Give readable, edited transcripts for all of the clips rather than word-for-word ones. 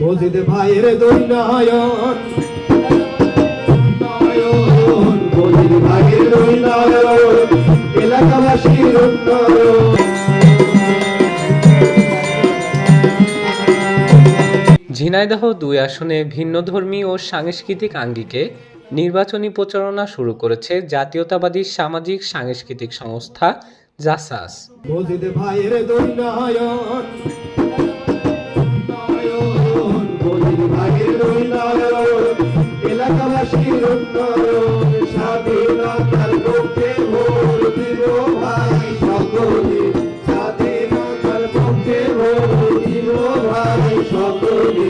মজিদ ভাইয়ের দুই নয়ন নয়ন মজিদ ভাইয়ের দুই নয়ন এলাকাবাসীর উন্নয়ন। ঝিনাইদহ ২ আসনে ভিন্নধর্মী ও সাংস্কৃতিক আঙ্গিকে নির্বাচনী প্রচারণা শুরু করেছে জাতীয়তাবাদী সামাজিক সাংস্কৃতিক সংস্থা জাসাস। মজিদ ভাইয়ের দুই নয়ন নয়ন মজিদ ভাইয়ের দুই নয়ন এলাকাবাসীর উন্নয়ন। স্বাধীনতার পক্ষে ভোট দিব ভাই সকলে, স্বাধীনতার পক্ষে ভোট দিব ভাই সকলে।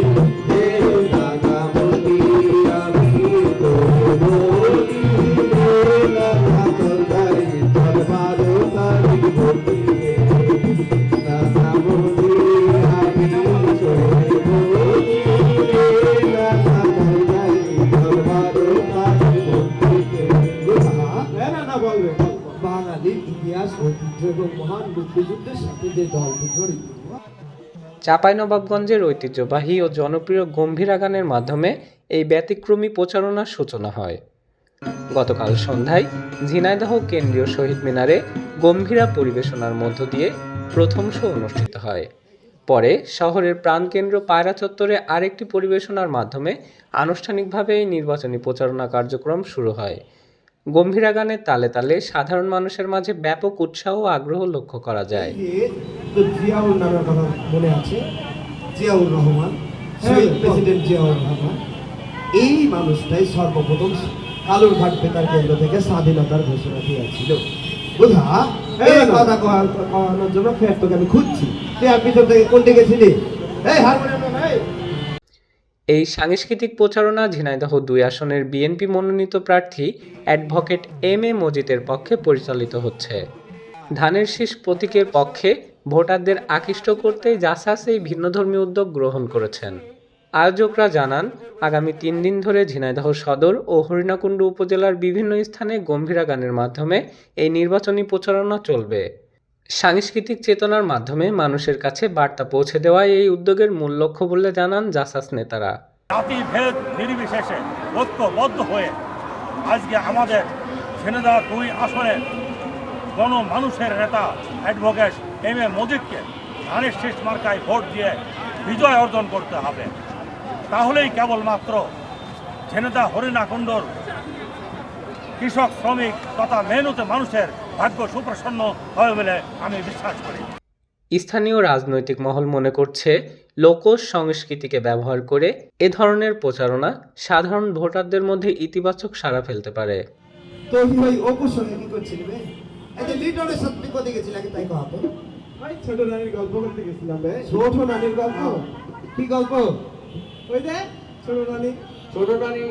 বাঙালির ইতিহাস ঐতিহ্য এবং মহান মুক্তিযুদ্ধের সাথে যে দলটি জড়িত। চাঁপাইনবাবগঞ্জের ঐতিহ্যবাহী ও জনপ্রিয় গম্ভীরা গানের মাধ্যমে এই ব্যতিক্রমী প্রচারণার সূচনা হয়। গতকাল সন্ধ্যায় ঝিনাইদহ কেন্দ্রীয় শহীদ মিনারে গম্ভীরা পরিবেশনার মধ্য দিয়ে প্রথম শো অনুষ্ঠিত হয়। পরে শহরের প্রাণকেন্দ্র পায়রা চত্বরে আরেকটি পরিবেশনার মাধ্যমে আনুষ্ঠানিকভাবে এই নির্বাচনী প্রচারণা কার্যক্রম শুরু হয়। গম্ভীরা গানের তালে তালে সাধারণ মানুষের মাঝে ব্যাপক উৎসাহ ও আগ্রহ লক্ষ্য করা যায়। জিয়াউর নামের কথা মনে আছে, জিয়াউর রহমান, শহীদ প্রেসিডেন্ট জিয়াউর রহমান। এই মানুষটাই সর্বপ্রথম কালুরঘাট বেতার কেন্দ্র থেকে স্বাধীনতার ঘোষণা দিয়েছিল। বুঝা এই কথা কওয়ানোর জন্য ফের তোকে আমি খুঁজছি, তুই আর পিছন থেকে কোন দিকে ছিলি? এই হারমোনিয়াম এই। এই সাংস্কৃতিক প্রচারণা ঝিনাইদহ ২ আসনের বিএনপি মনোনীত প্রার্থী অ্যাডভোকেট এম এ মজিদের পক্ষে পরিচালিত হচ্ছে। ধানের শীষ প্রতীকের পক্ষে ভোটারদের আকৃষ্ট করতে জাসাস এই ভিন্নধর্মী উদ্যোগ গ্রহণ করেছেন। আয়োজকরা জানান, আগামী ৩ দিন ধরে ঝিনাইদহ সদর ও হরিণাকুণ্ডু উপজেলার বিভিন্ন স্থানে গম্ভীরা গানের মাধ্যমে এই নির্বাচনী প্রচারণা চলবে। সাংস্কৃতিক চেতনার মাধ্যমে মানুষের কাছে বার্তা পৌঁছে দেওয়া এই উদ্যোগের মূল লক্ষ্য বলে জানান জাসাস নেতারা। জাতিভেদ নির্বিশেষে ঐক্যবদ্ধ হয়ে আজকে আমাদের ঝিনাইদহ ২ আসনের গণমানুষের নেতা অ্যাডভোকেট এম এ মজিদকে ধানের শীষ মার্কায় ভোট দিয়ে বিজয় অর্জন করতে হবে। তাহলেই কেবলমাত্র ঝিনাইদহ হরিণাকুণ্ডুর কৃষক, শ্রমিক তথা মেহনতি মানুষের ভাগ্য সুপ্রসন্ন হবে বলে আমি বিশ্বাস করি। স্থানীয় রাজনৈতিক মহল মনে করছে, লোক সংস্কৃতিকে ব্যবহার করে এ ধরনের প্রচারণা সাধারণ ভোটারদের মধ্যে ইতিবাচক সাড়া ফেলতে পারে। তো ওই অপুর সঙ্গে কি করছিলি বে? এই যে লিটনের সাথে কোথায় গেছিলি আগে তাই কও তো। ভাই ছোট নানির গল্প করতে গেছিলাম বে। ছোট নানির গল্প? কি গল্প? ওই যে ছোট নানি